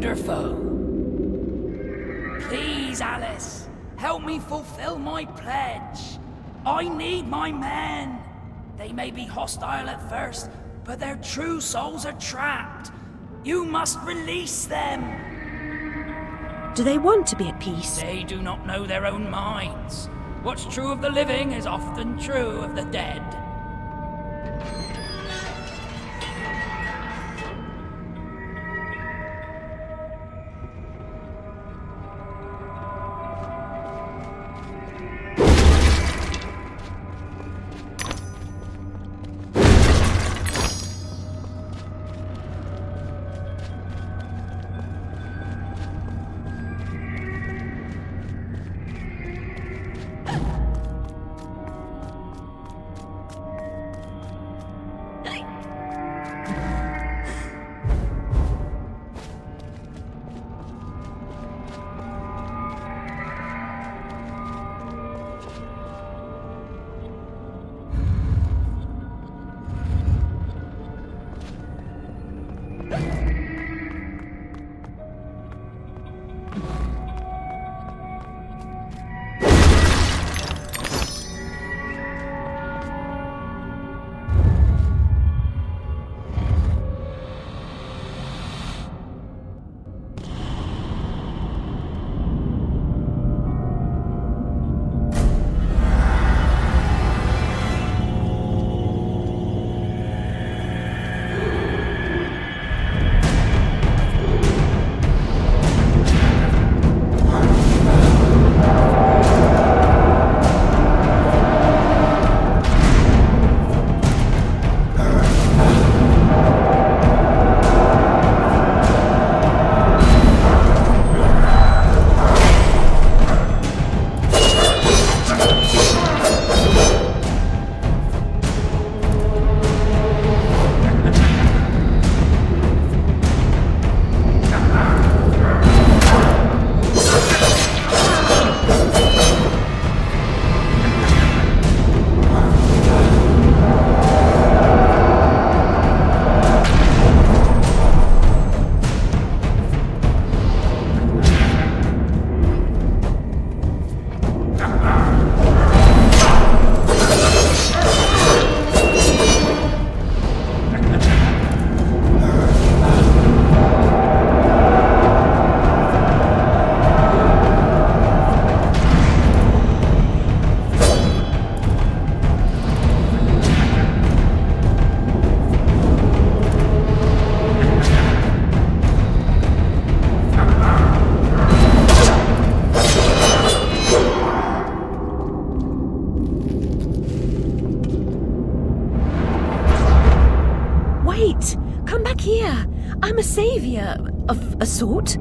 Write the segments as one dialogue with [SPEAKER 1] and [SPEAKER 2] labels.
[SPEAKER 1] wonderful. Please, Alice, help me fulfill my pledge. I need my men. They may be hostile at first, but their true souls are trapped. You must release them.
[SPEAKER 2] Do they want to be at peace?
[SPEAKER 1] They do not know their own minds. What's true of the living is often true of the dead.
[SPEAKER 2] I'm a saviour, of a sort.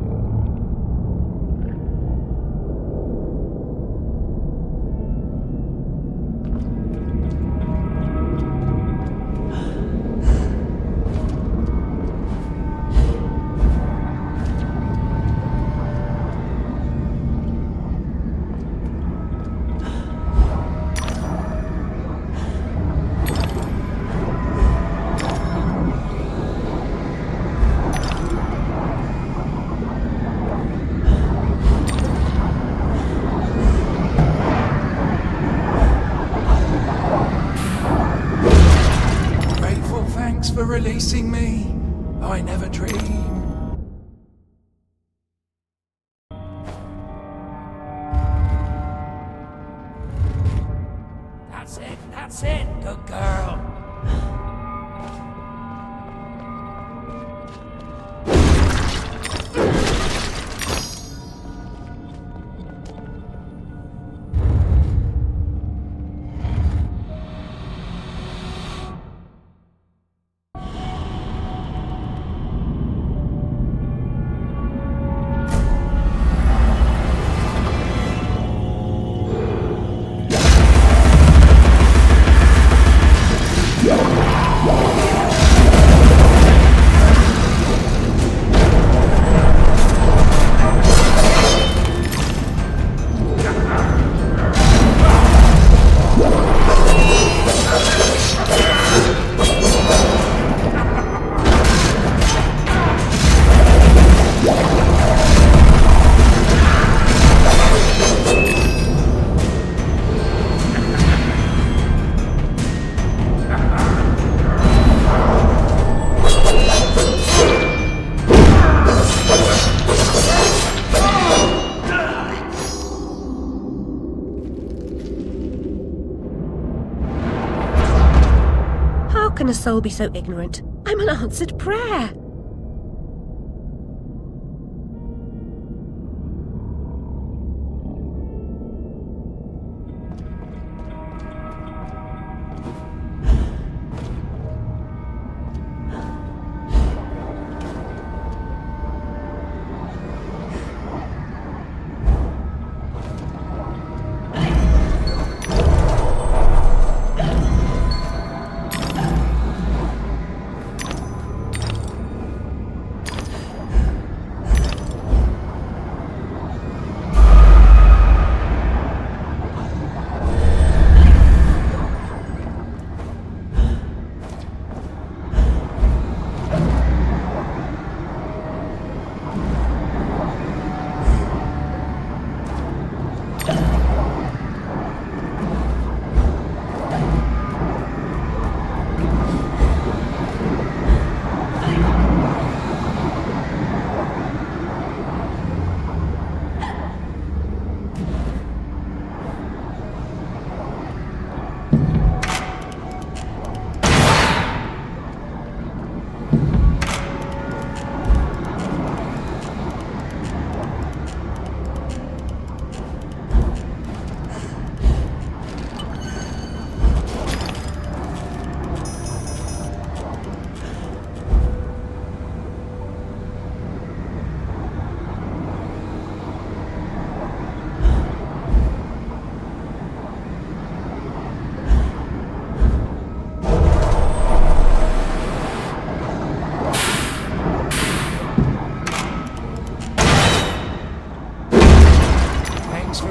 [SPEAKER 3] For releasing me. I never dreamed.
[SPEAKER 1] That's it, good girl.
[SPEAKER 2] soul be so ignorant? I'm an answered prayer.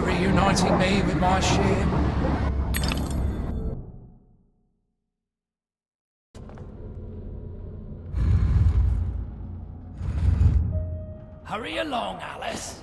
[SPEAKER 3] Reuniting me with my ship.
[SPEAKER 1] Hurry along, Alice.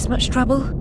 [SPEAKER 2] Much trouble?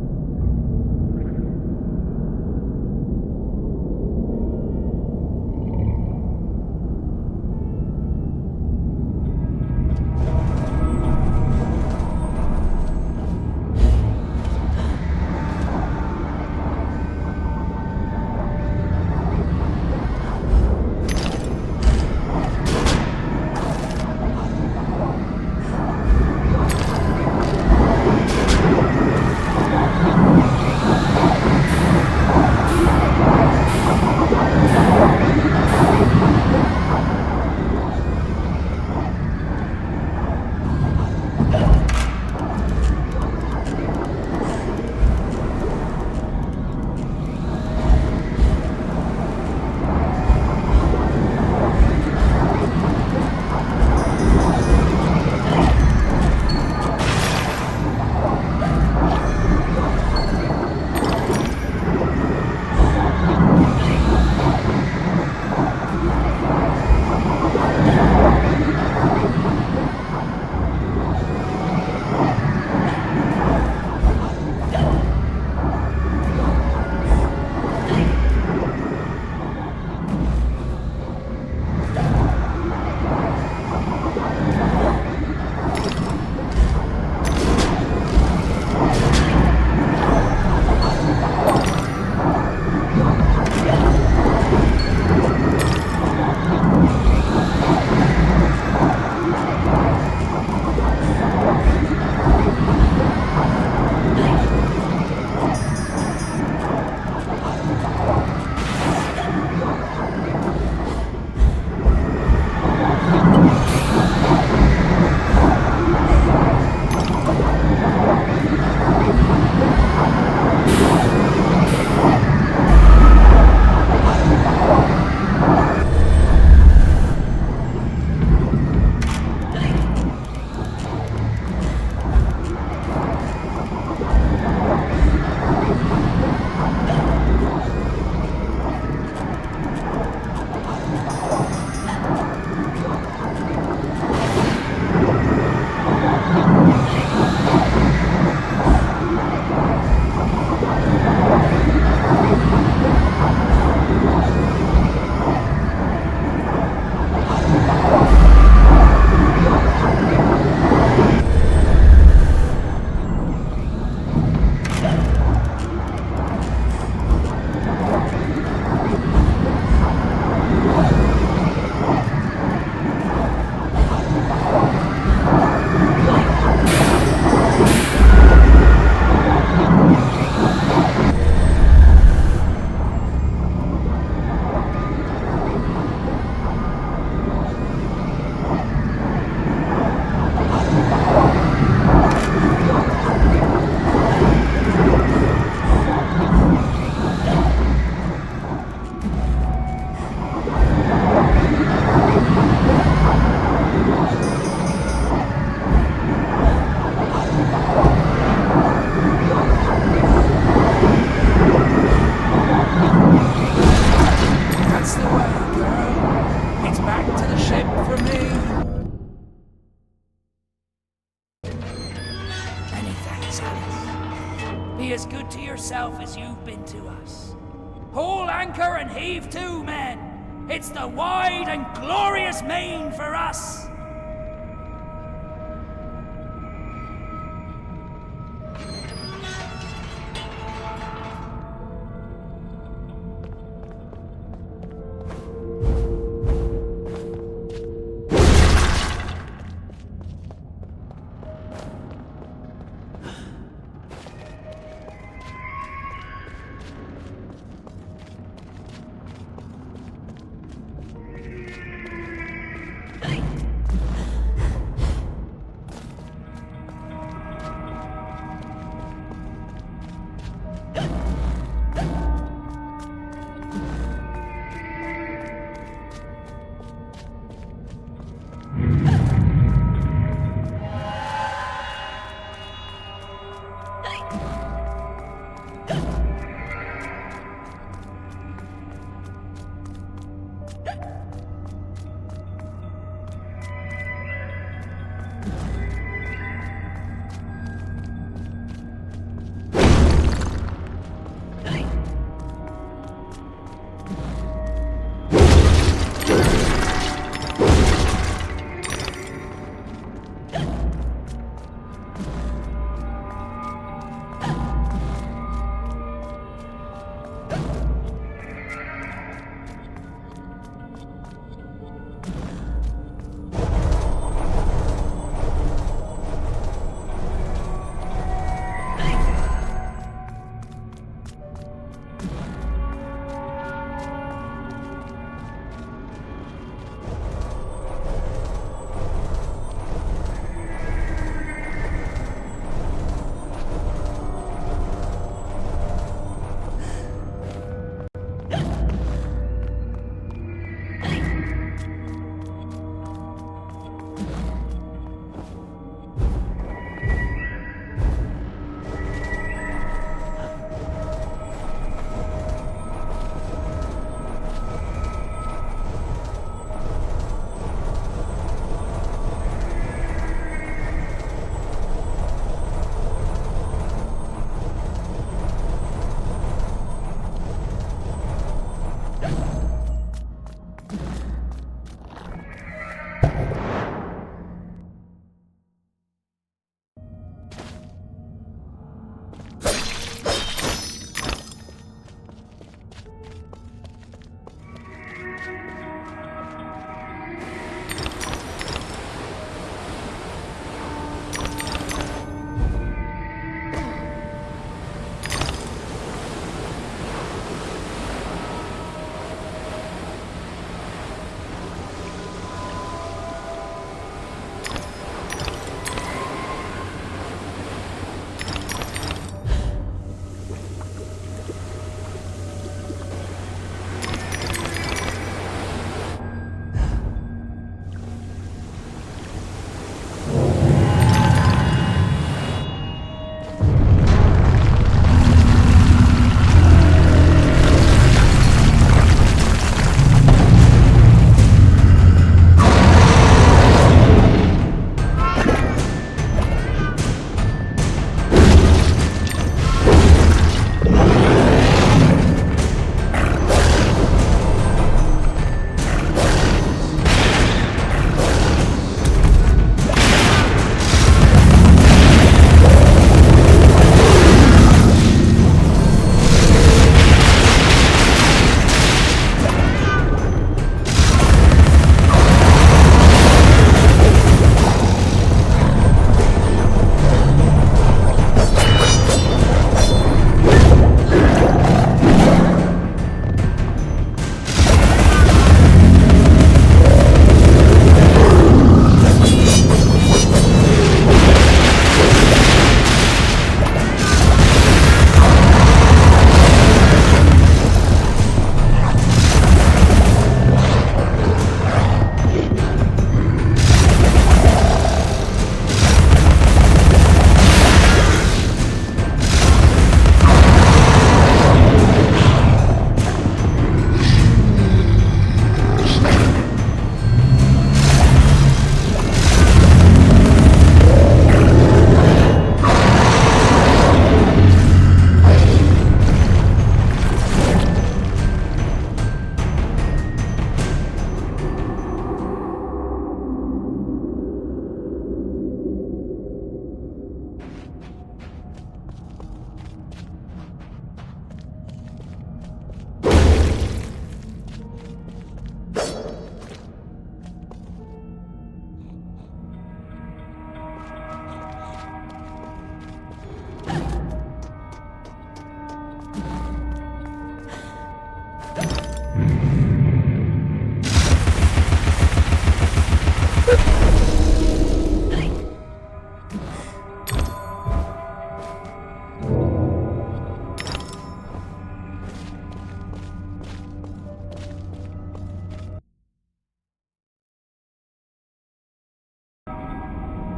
[SPEAKER 1] Haul anchor and heave to, men! It's the wide and glorious main for us!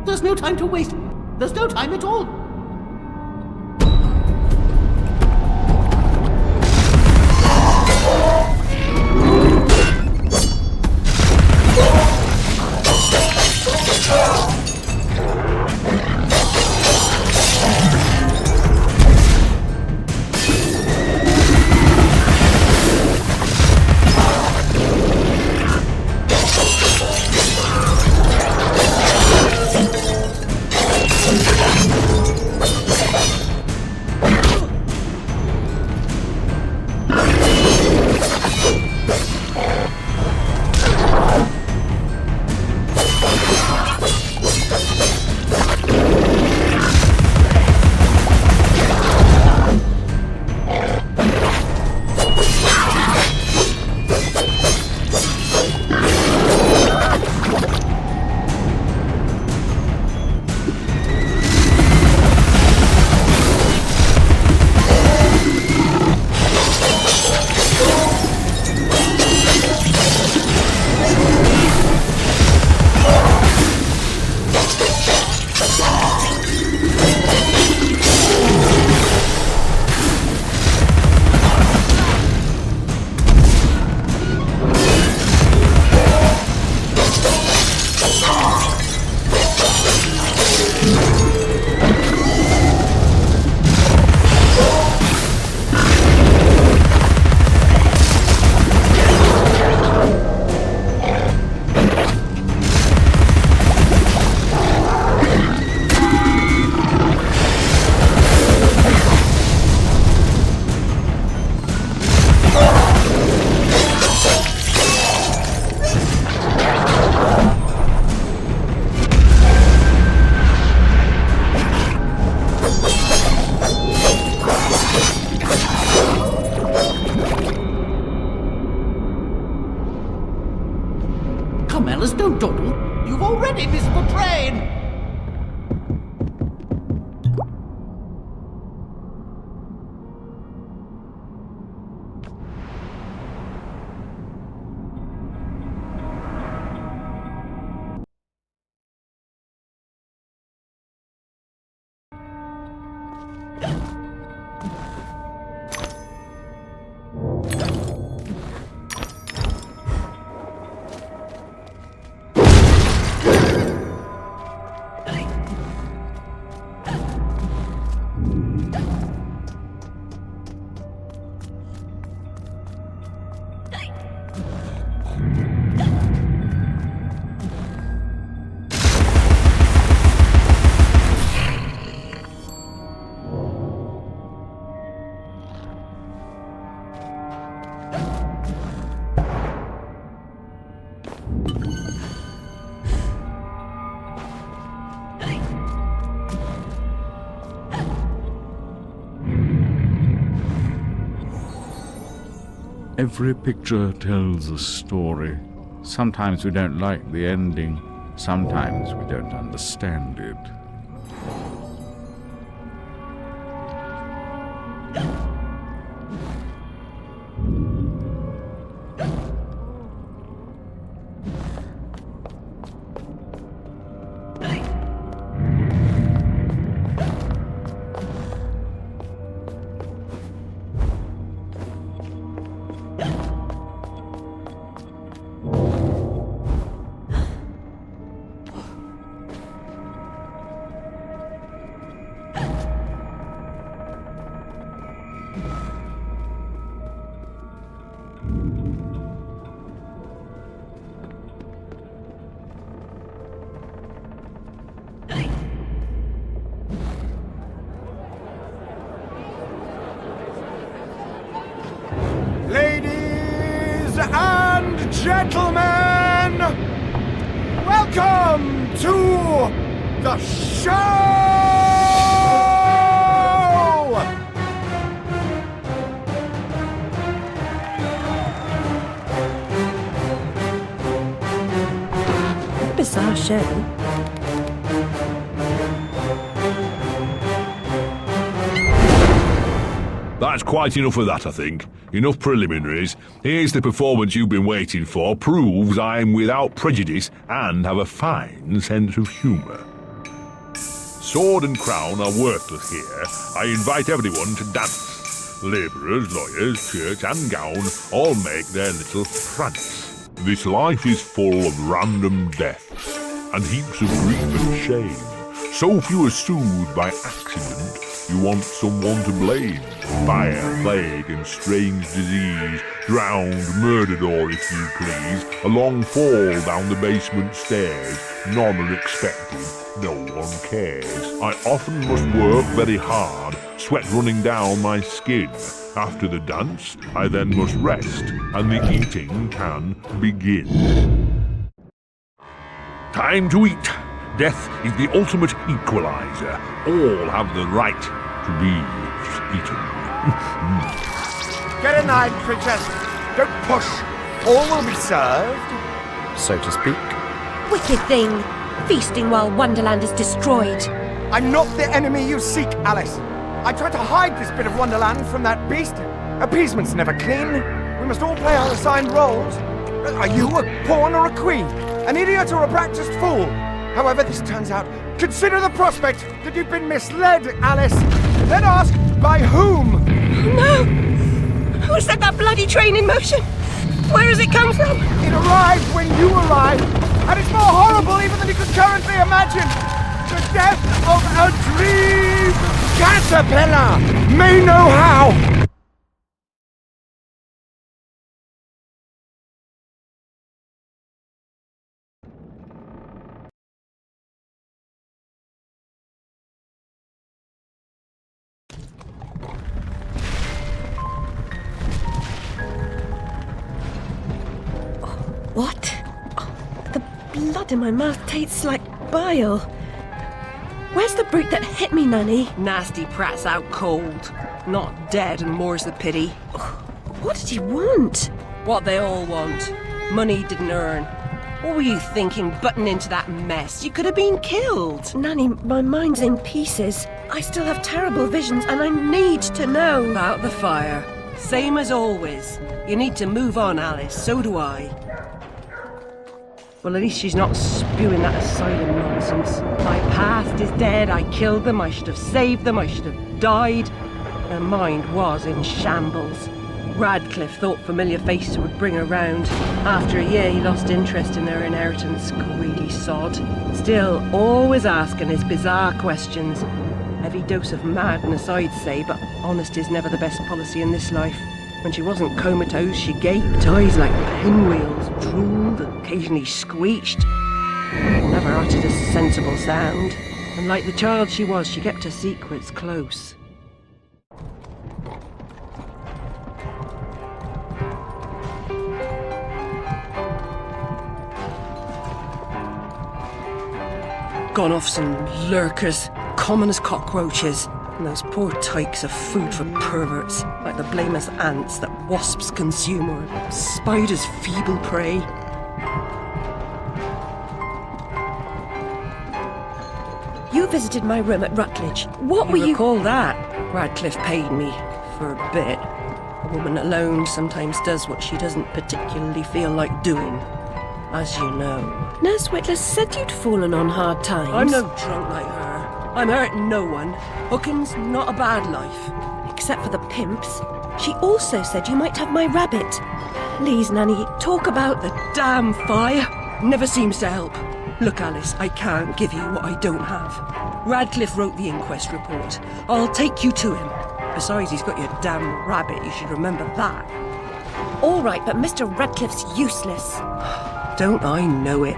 [SPEAKER 4] There's no time to waste. There's no time at all. Come, Alice, don't dawdle. You've already missed the train.
[SPEAKER 5] Every picture tells a story. Sometimes we don't like the ending. Sometimes we don't understand it.
[SPEAKER 3] Ladies and gentlemen, welcome to the show!
[SPEAKER 2] Bizarre show.
[SPEAKER 6] That's quite enough of that, I think. Enough preliminaries. Here's the performance you've been waiting for. Proves I'm without prejudice and have a fine sense of humour. sword and crown are worthless here, I invite everyone to dance. Labourers, lawyers, church and gown all make their little prance. This life is full of random deaths, and heaps of grief and shame. So if you are soothed by accident, you want someone to blame. Fire, plague and strange disease, drowned, murdered or, if you please, a long fall down the basement stairs. None are expected, no one cares. I often must work very hard, sweat running down my skin. After the dance, I then must rest, and the eating can begin. Time to eat. Death is the ultimate equalizer. All have the right to be eaten.
[SPEAKER 7] Get in line, creatures. Don't push. All will be served, so to speak.
[SPEAKER 2] Wicked thing. Feasting while Wonderland is destroyed.
[SPEAKER 7] I'm not the enemy you seek, Alice. I tried to hide this bit of Wonderland from that beast. Appeasement's never clean. We must all play our assigned roles. Are you a pawn or a queen? An idiot or a practiced fool? However this turns out, consider the prospect that you've been misled, Alice. Then ask, by whom?
[SPEAKER 2] No! Who set that bloody train in motion? Where has it come from?
[SPEAKER 7] It arrived when you arrived, and it's more horrible even than you could currently imagine. The death of a dream caterpillar may know how.
[SPEAKER 2] What? Oh, the blood in my mouth tastes like bile. Where's the brute that hit me, Nanny?
[SPEAKER 8] Nasty prat's out cold. Not dead, and more's the pity.
[SPEAKER 2] What did he want?
[SPEAKER 8] What they all want. Money didn't earn. What were you thinking, butting into that mess? You could have been killed.
[SPEAKER 2] Nanny, my mind's in pieces. I still have terrible visions, and I need to know.
[SPEAKER 8] About the fire. Same as always. You need to move on, Alice. So do I. Well, at least she's not spewing that asylum nonsense. My past is dead. I killed them. I should have saved them. I should have died. Her mind was in shambles. Radcliffe thought familiar faces would bring her round. After a year, he lost interest in her inheritance. Greedy sod. Still, always asking his bizarre questions. Heavy dose of madness, I'd say, but honesty's never the best policy in this life. When she wasn't comatose, she gaped, eyes like pinwheels, drooled, occasionally screeched. Never uttered a sensible sound. And like the child she was, she kept her secrets close. Gone off some lurkers, common as cockroaches. And those poor tykes are food for perverts, like the blameless ants that wasps consume or spiders' feeble prey.
[SPEAKER 2] You visited my room at Rutledge. What were you...
[SPEAKER 8] Recall that? Radcliffe paid me for a bit. A woman alone sometimes does what she doesn't particularly feel like doing, as you know.
[SPEAKER 2] Nurse Whitler said you'd fallen on hard times.
[SPEAKER 8] I'm no drunk like her. I'm hurting no one. Hooking's not a bad life.
[SPEAKER 2] Except for the pimps. She also said you might have my rabbit. Please, Nanny, talk about the...
[SPEAKER 8] Damn fire! Never seems to help. Look, Alice, I can't give you what I don't have. Radcliffe wrote the inquest report. I'll take you to him. Besides, he's got your damn rabbit. You should remember that.
[SPEAKER 2] All right, but Mr. Radcliffe's useless.
[SPEAKER 8] Don't I know it?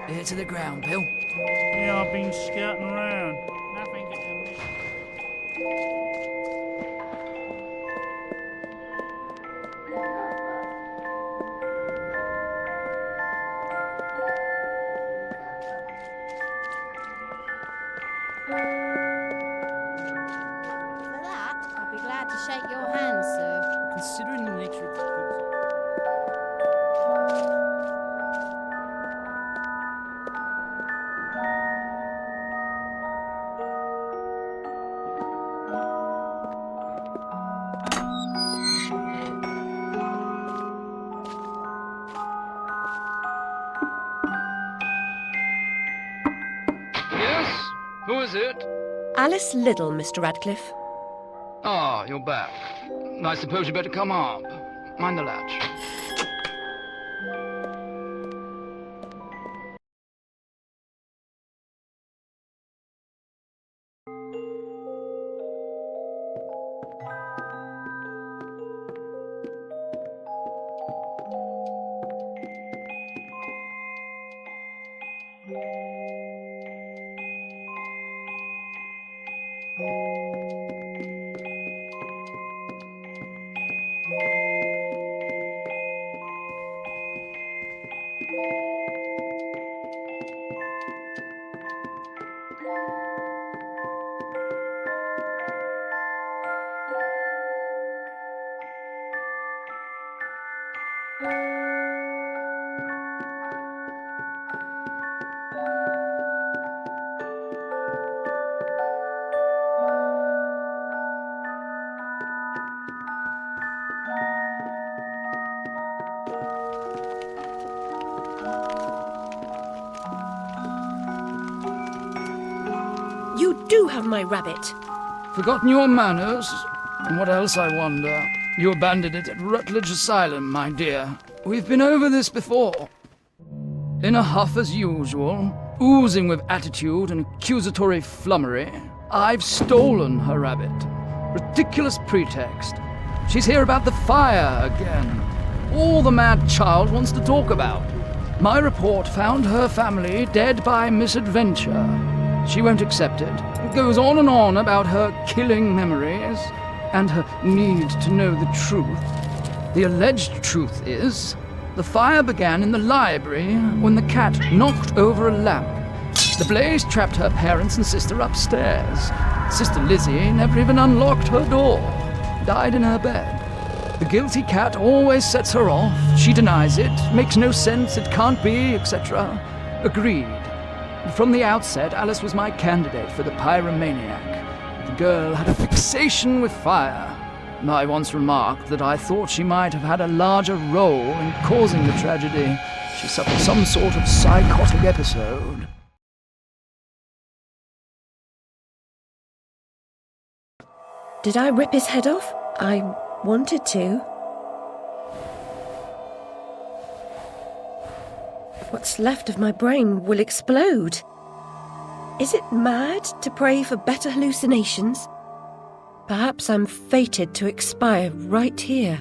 [SPEAKER 1] Ear to the ground, Bill.
[SPEAKER 9] Yeah, I've been skirting around. Nothing getting me.
[SPEAKER 10] For that, I'll be glad to shake your hand, sir.
[SPEAKER 9] Considering the nature of the goods.
[SPEAKER 10] Yes? Who is it?
[SPEAKER 2] Alice Liddell, Mr. Radcliffe.
[SPEAKER 10] Ah, you're back. I suppose you better come up. Mind the latch.
[SPEAKER 2] You do have my rabbit.
[SPEAKER 10] Forgotten your manners? And what else, I wonder? You abandoned it at Rutledge Asylum, my dear. We've been over this before. In a huff as usual, oozing with attitude and accusatory flummery, I've stolen her rabbit. Ridiculous pretext. She's here about the fire again. All the mad child wants to talk about. My report found her family dead by misadventure. She won't accept it. It goes on and on about her killing memories and her need to know the truth. The alleged truth is, the fire began in the library when the cat knocked over a lamp. The blaze trapped her parents and sister upstairs. Sister Lizzie never even unlocked her door. Died in her bed. The guilty cat always sets her off. She denies it. Makes no sense. It can't be, etc. Agreed. From the outset, Alice was my candidate for the pyromaniac. The girl had a fixation with fire. I once remarked that I thought she might have had a larger role in causing the tragedy. She suffered some sort of psychotic episode.
[SPEAKER 2] Did I rip his head off? I wanted to. What's left of my brain will explode. Is it mad to pray for better hallucinations? Perhaps I'm fated to expire right here.